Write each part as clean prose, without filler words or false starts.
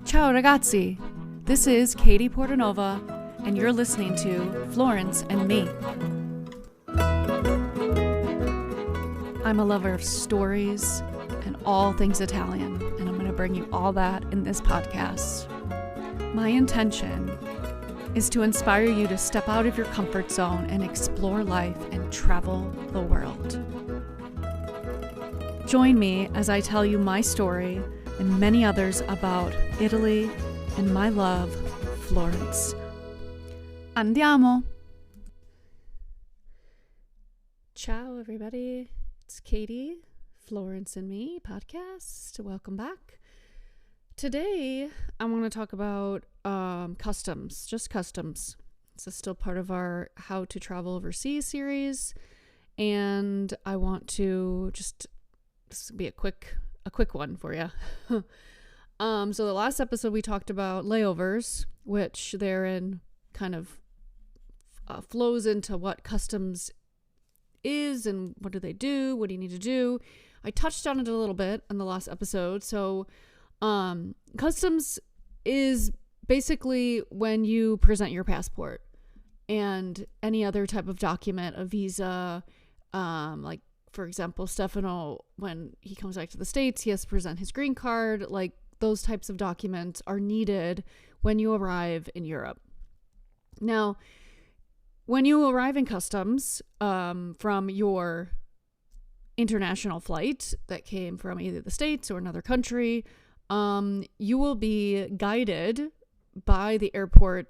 Ciao ragazzi, this is Katie Portanova, and you're listening to Florence and Me. I'm a lover of stories and all things Italian, and I'm going to bring you all that in this podcast. My intention is to inspire you to step out of your comfort zone and explore life and travel the world. Join me as I tell you my story and many others about Italy and my love, Florence. Andiamo! Ciao, everybody. It's Katie, Florence and Me podcast. Welcome back. Today, I want to talk about customs, just customs. This is still part of our How to Travel Overseas series, and I want to this will be a quick one for you. So the last episode we talked about layovers, which therein kind of flows into what customs is and what do they do, what do you need to do. I touched on it a little bit in the last episode. So customs is basically when you present your passport and any other type of document, a visa, like for example, Stefano, when he comes back to the States, he has to present his green card. Like those types of documents are needed when you arrive in Europe. Now, when you arrive in customs from your international flight that came from either the States or another country, you will be guided by the airport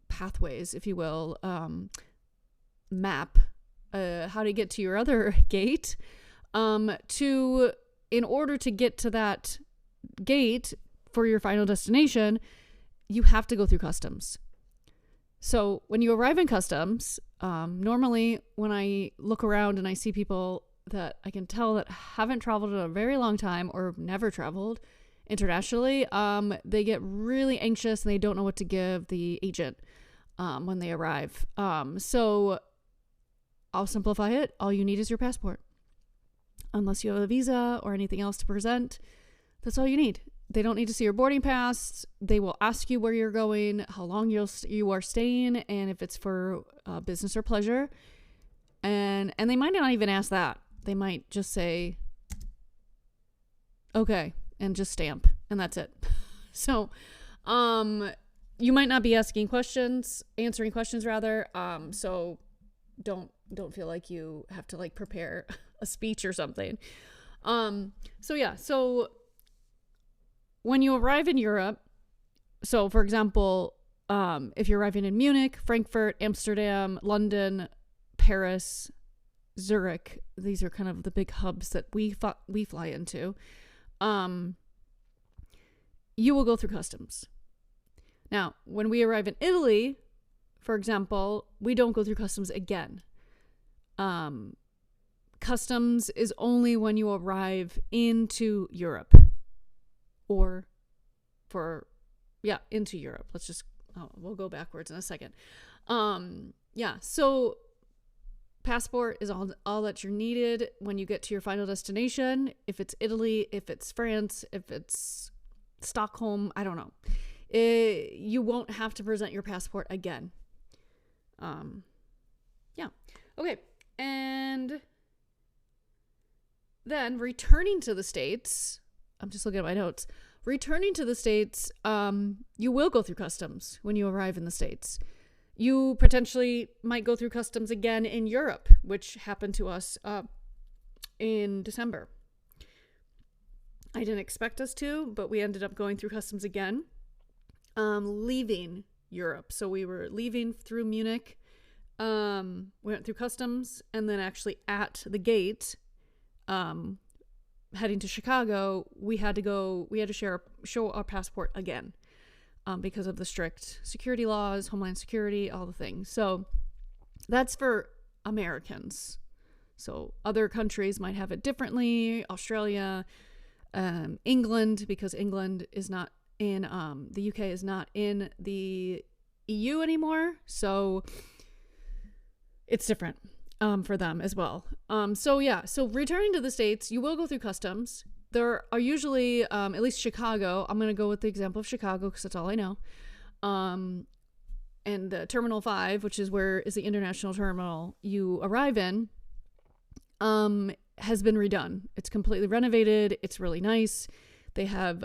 pathways, if you will, map how to get to your other gate. In order to get to that gate for your final destination, you have to go through customs. So when you arrive in customs, normally when I look around and I see people that I can tell that haven't traveled in a very long time or never traveled internationally, they get really anxious and they don't know what to give the agent when they arrive. So I'll simplify it. All you need is your passport. Unless you have a visa or anything else to present, that's all you need. They don't need to see your boarding pass. They will ask you where you're going, how long you are staying, and if it's for business or pleasure. And they might not even ask that. They might just say, okay, and just stamp, and that's it. So, you might not be answering questions rather. So don't feel like you have to like prepare a speech or something. So when you arrive in Europe, so for example, if you're arriving in Munich, Frankfurt, Amsterdam, London, Paris, Zurich, these are kind of the big hubs that we fly into, you will go through customs. Now, when we arrive in Italy, for example, we don't go through customs again. Customs is only when you arrive into Europe into Europe. We'll go backwards in a second. So passport is all that you're needed when you get to your final destination. If it's Italy, if it's France, if it's Stockholm, I don't know. You won't have to present your passport again. Okay. And then returning to the States, I'm just looking at my notes. Returning to the States, you will go through customs when you arrive in the States. You potentially might go through customs again in Europe, which happened to us in December. I didn't expect us to, but we ended up going through customs again, leaving Europe. So we were leaving through Munich. We went through customs, and then actually at the gate, heading to Chicago, we had to show our passport again, because of the strict security laws, Homeland Security, all the things. So that's for Americans. So other countries might have it differently. Australia, England, because England is not in, the UK is not in the EU anymore. So it's different for them as well. So returning to the States, you will go through customs. there are usually, at least Chicago, I'm going to go with the example of Chicago because that's all I know. And the Terminal 5, which is where is the international terminal you arrive in, has been redone. It's completely renovated. It's really nice. They have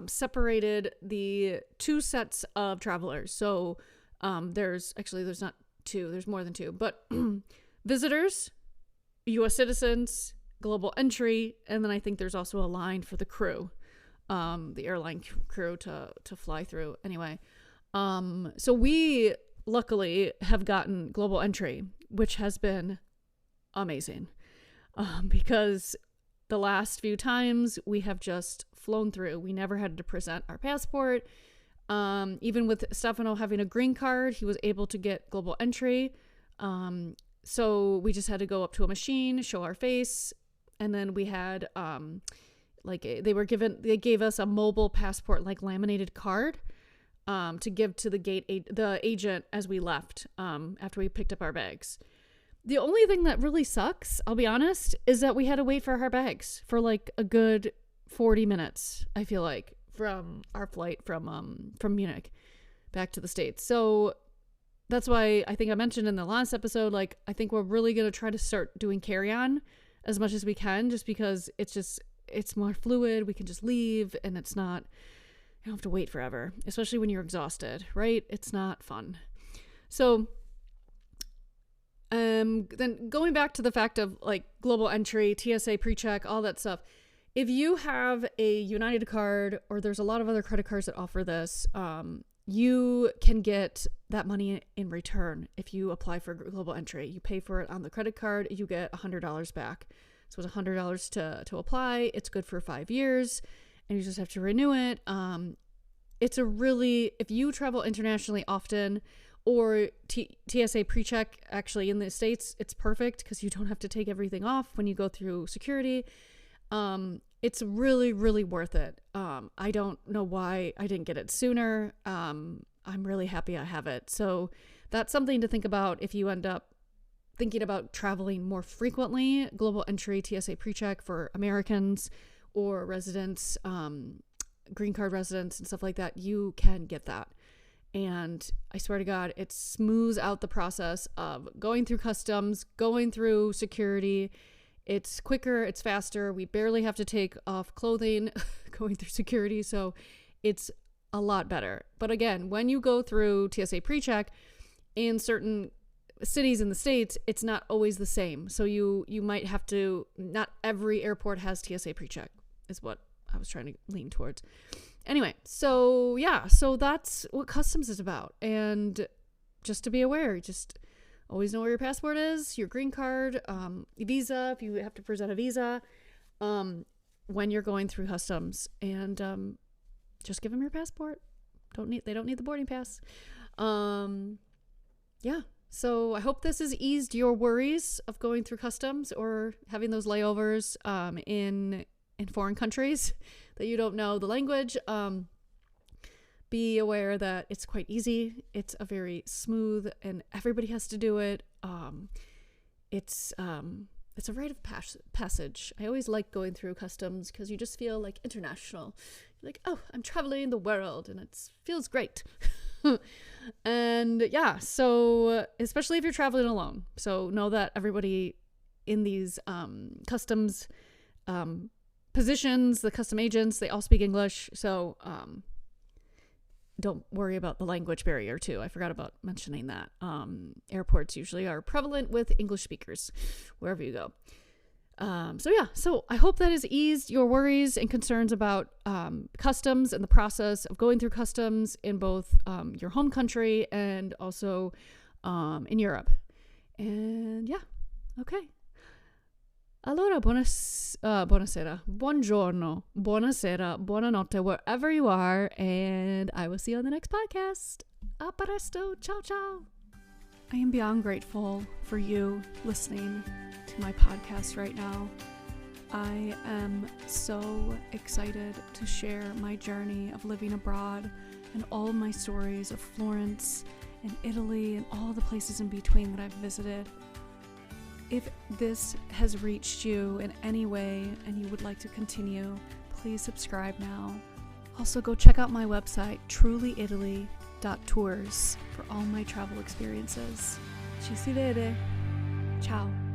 separated the two sets of travelers. So there's not two, there's more than two, but visitors, U.S. citizens, global entry, and then I think there's also a line for the crew, the airline crew to fly through. Anyway, so we luckily have gotten global entry, which has been amazing, because the last few times we have just flown through. We never had to present our passport. Even with Stefano having a green card, he was able to get global entry. So we just had to go up to a machine, show our face, and then we had they gave us a mobile passport, like laminated card, to give to the agent as we left, after we picked up our bags. The only thing that really sucks, I'll be honest, is that we had to wait for our bags for like a good 40 minutes, I feel like, from our flight from Munich back to the States. So that's why I think I mentioned in the last episode, like, I think we're really going to try to start doing carry-on as much as we can, just because it's more fluid. We can just leave, and you don't have to wait forever, especially when you're exhausted, right? It's not fun. So then going back to the fact of like global entry, TSA PreCheck, all that stuff. If you have a United card, or there's a lot of other credit cards that offer this, you can get that money in return if you apply for global entry. You pay for it on the credit card, you get $100 back. So it's $100 to apply. It's good for 5 years, and you just have to renew it. If you travel internationally often, or TSA PreCheck, actually in the States, it's perfect because you don't have to take everything off when you go through security. It's really, really worth it. I don't know why I didn't get it sooner. I'm really happy I have it. So that's something to think about if you end up thinking about traveling more frequently. Global entry, TSA PreCheck for Americans or residents, green card residents and stuff like that, you can get that. And I swear to God, it smooths out the process of going through customs, going through security. It's quicker, it's faster. We barely have to take off clothing going through security. So it's a lot better. But again, when you go through TSA PreCheck in certain cities in the States, it's not always the same. So you might have to, not every airport has TSA PreCheck, is what I was trying to lean towards. Anyway, so that's what customs is about. And just to be aware, just always know where your passport is, your green card, visa, if you have to present a visa, when you're going through customs, and just give them your passport. They don't need the boarding pass. So I hope this has eased your worries of going through customs or having those layovers in foreign countries that you don't know the language. Be aware that it's quite easy. It's a very smooth, and everybody has to do it. It's a rite of passage. I always like going through customs because you just feel like international. You're like, oh, I'm traveling the world, and it feels great. And yeah, so especially if you're traveling alone. So know that everybody in these customs positions, the custom agents, they all speak English. So don't worry about the language barrier too. I forgot about mentioning that. Airports usually are prevalent with English speakers wherever you go. So I hope that has eased your worries and concerns about customs and the process of going through customs in both your home country and also in Europe. And yeah, okay. Allora, buonasera, buongiorno, buonasera, buonanotte, wherever you are, and I will see you on the next podcast. A presto, ciao, ciao. I am beyond grateful for you listening to my podcast right now. I am so excited to share my journey of living abroad and all of my stories of Florence and Italy and all the places in between that I've visited. If this has reached you in any way and you would like to continue, please subscribe now. Also, go check out my website, trulyitaly.tours, for all my travel experiences. Ci si vede. Ciao.